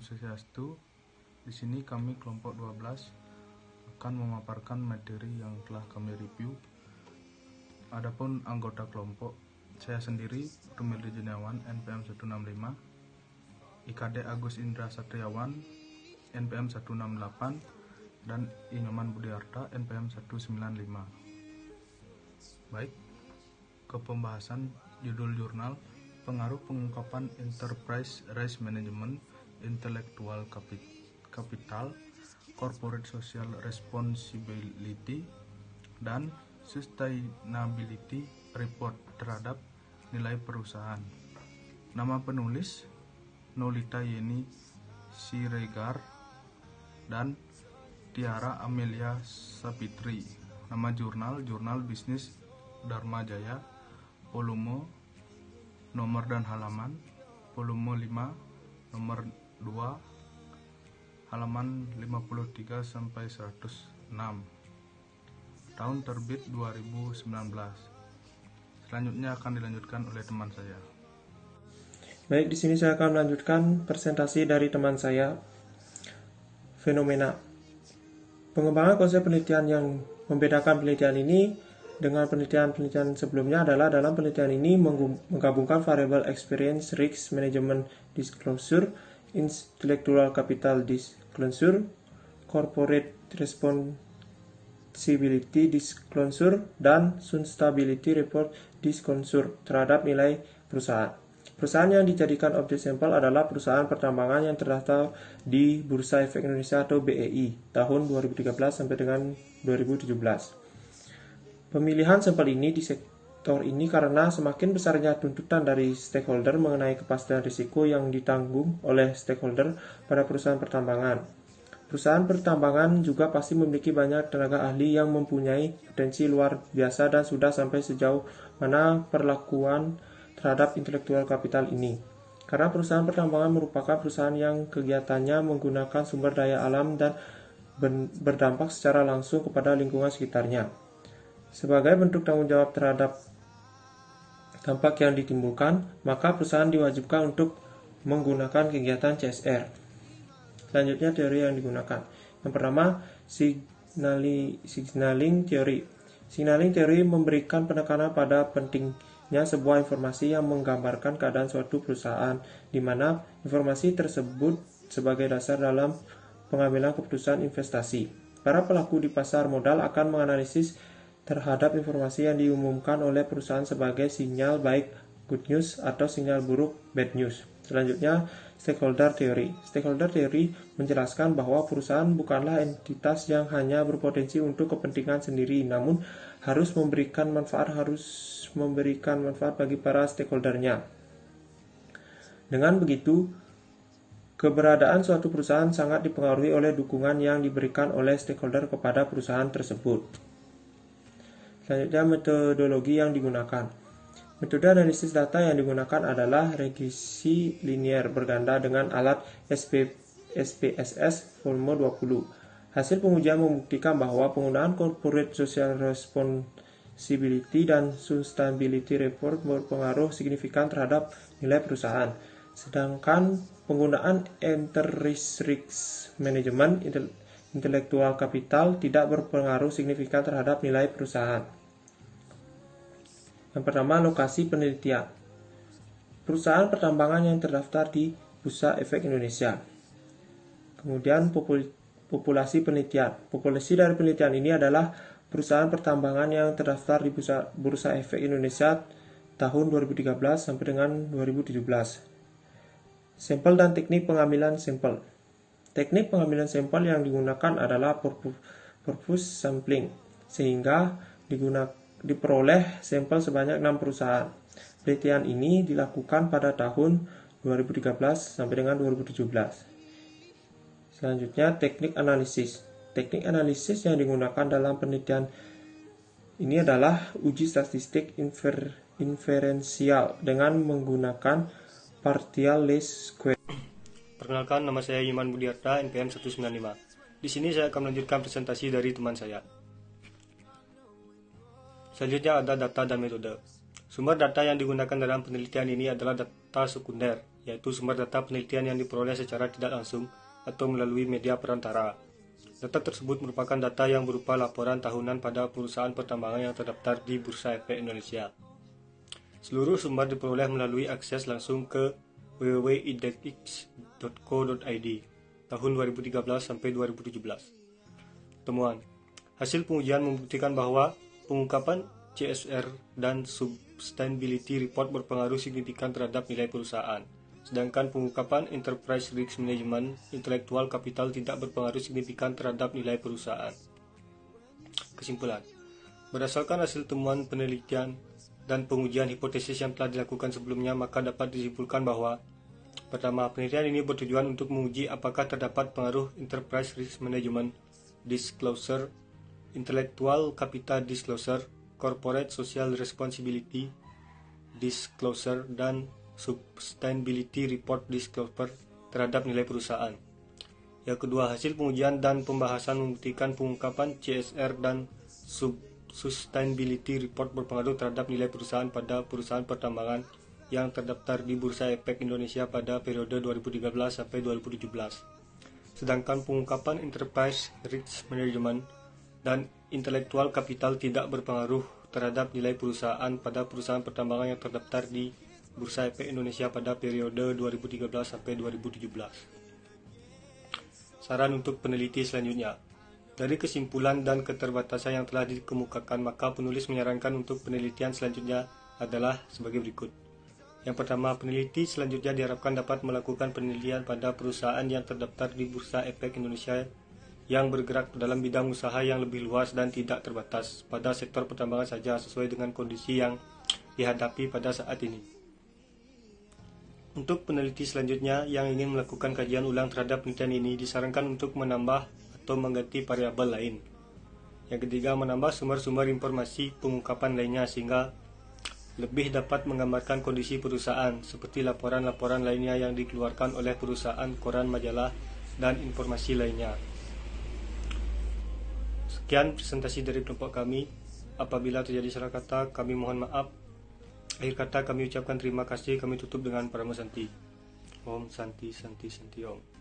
Om Swastiastu. Di sini kami kelompok 12 akan memaparkan materi yang telah kami review. Adapun anggota kelompok, saya sendiri Rumildi Juniawan NPM 165, IKD Agus Indra Satriawan NPM 168, dan Inyoman Budiarta NPM 195. Baik, ke pembahasan judul jurnal, pengaruh pengungkapan Enterprise Risk Management, Intellectual Capital, Corporate Social Responsibility, dan Sustainability Report terhadap nilai perusahaan. Nama penulis Nolita Yeni Siregar dan Tiara Amelia Sapitri. Nama jurnal Bisnis Dharma Jaya, volume, nomor dan halaman, volume 5, nomor 2, halaman 53 sampai 106. Tahun terbit 2019. Selanjutnya akan dilanjutkan oleh teman saya. Baik, di sini saya akan melanjutkan presentasi dari teman saya. Fenomena. Pengembangan konsep penelitian yang membedakan penelitian ini dengan penelitian sebelumnya adalah dalam penelitian ini menggabungkan variable experience risk management disclosure, intellectual capital disclosure, corporate responsibility disclosure, dan sustainability report disclosure terhadap nilai perusahaan. Perusahaan yang dijadikan objek sampel adalah perusahaan pertambangan yang terdaftar di Bursa Efek Indonesia atau BEI tahun 2013 sampai dengan 2017. Pemilihan sampel ini di sektor ini karena semakin besarnya tuntutan dari stakeholder mengenai kepastian risiko yang ditanggung oleh stakeholder pada perusahaan pertambangan. Perusahaan pertambangan juga pasti memiliki banyak tenaga ahli yang mempunyai potensi luar biasa dan sudah sampai sejauh mana perlakuan terhadap intelektual kapital ini. Karena perusahaan pertambangan merupakan perusahaan yang kegiatannya menggunakan sumber daya alam dan berdampak secara langsung kepada lingkungan sekitarnya. Sebagai bentuk tanggung jawab terhadap dampak yang ditimbulkan, maka perusahaan diwajibkan untuk menggunakan kegiatan CSR. Selanjutnya teori yang digunakan. Yang pertama, signaling theory. Signaling theory memberikan penekanan pada pentingnya sebuah informasi yang menggambarkan keadaan suatu perusahaan, di mana informasi tersebut sebagai dasar dalam pengambilan keputusan investasi. Para pelaku di pasar modal akan menganalisis terhadap informasi yang diumumkan oleh perusahaan sebagai sinyal baik good news atau sinyal buruk bad news. Selanjutnya, stakeholder theory. Stakeholder theory menjelaskan bahwa perusahaan bukanlah entitas yang hanya berpotensi untuk kepentingan sendiri, namun harus memberikan manfaat bagi para stakeholdernya. Dengan begitu, keberadaan suatu perusahaan sangat dipengaruhi oleh dukungan yang diberikan oleh stakeholder kepada perusahaan tersebut. Selanjutnya, metodologi yang digunakan. Metode analisis data yang digunakan adalah regresi linier berganda dengan alat SPSS volume 20. Hasil pengujian membuktikan bahwa penggunaan corporate social responsibility dan sustainability report berpengaruh signifikan terhadap nilai perusahaan. Sedangkan penggunaan enterprise risk management, intellectual capital tidak berpengaruh signifikan terhadap nilai perusahaan. Yang pertama, lokasi penelitian. Perusahaan pertambangan yang terdaftar di Bursa Efek Indonesia. Kemudian populasi penelitian. Populasi dari penelitian ini adalah perusahaan pertambangan yang terdaftar di Bursa Efek Indonesia tahun 2013 sampai dengan 2017. Sampel dan teknik pengambilan sampel. Teknik pengambilan sampel yang digunakan adalah purpose sampling, sehingga diperoleh sampel sebanyak 6 perusahaan. Penelitian ini dilakukan pada tahun 2013 sampai dengan 2017. Selanjutnya, teknik analisis. Teknik analisis yang digunakan dalam penelitian ini adalah uji statistik inferensial dengan menggunakan partial least square. Perkenalkan, nama saya Inyoman Budiarta, NPM 195. Di sini saya akan melanjutkan presentasi dari teman saya. Selanjutnya ada data dan metode. Sumber data yang digunakan dalam penelitian ini adalah data sekunder. yaitu sumber data penelitian yang diperoleh secara tidak langsung atau melalui media perantara. Data tersebut merupakan data yang berupa laporan tahunan pada perusahaan pertambangan yang terdaftar di Bursa Efek Indonesia. Seluruh sumber diperoleh melalui akses langsung ke www.idexx.co.id tahun 2013 sampai 2017. Temuan. Hasil pengujian membuktikan bahwa pengungkapan CSR dan Sustainability Report berpengaruh signifikan terhadap nilai perusahaan, sedangkan pengungkapan Enterprise Risk Management Intellectual Capital tidak berpengaruh signifikan terhadap nilai perusahaan. Kesimpulan. Berdasarkan hasil temuan penelitian dan pengujian hipotesis yang telah dilakukan sebelumnya, maka dapat disimpulkan bahwa pertama, penelitian ini bertujuan untuk menguji apakah terdapat pengaruh Enterprise Risk Management Disclosure, Intellectual Capital Disclosure, Corporate Social Responsibility Disclosure, dan Sustainability Report Disclosure terhadap nilai perusahaan. Yang kedua, hasil pengujian dan pembahasan membuktikan pengungkapan CSR dan Sustainability Report berpengaruh terhadap nilai perusahaan pada perusahaan pertambangan yang terdaftar di Bursa Efek Indonesia pada periode 2013 sampai 2017. Sedangkan pengungkapan Enterprise Risk Management dan Intellectual Capital tidak berpengaruh terhadap nilai perusahaan pada perusahaan pertambangan yang terdaftar di Bursa Efek Indonesia pada periode 2013 sampai 2017. Saran untuk peneliti selanjutnya. Dari kesimpulan dan keterbatasan yang telah dikemukakan, maka penulis menyarankan untuk penelitian selanjutnya adalah sebagai berikut. Yang pertama, peneliti selanjutnya diharapkan dapat melakukan penelitian pada perusahaan yang terdaftar di Bursa Efek Indonesia yang bergerak dalam bidang usaha yang lebih luas dan tidak terbatas pada sektor pertambangan saja sesuai dengan kondisi yang dihadapi pada saat ini. Untuk peneliti selanjutnya yang ingin melakukan kajian ulang terhadap penelitian ini, disarankan untuk menambah atau mengganti variabel lain. Yang ketiga, menambah sumber-sumber informasi pengungkapan lainnya sehingga lebih dapat menggambarkan kondisi perusahaan seperti laporan-laporan lainnya yang dikeluarkan oleh perusahaan, koran, majalah, dan informasi lainnya. Sekian presentasi dari kelompok kami. Apabila terjadi salah kata, kami mohon maaf. Akhir kata kami ucapkan terima kasih. Kami tutup dengan Paramo Santi. Om Santi Santi Santi Om.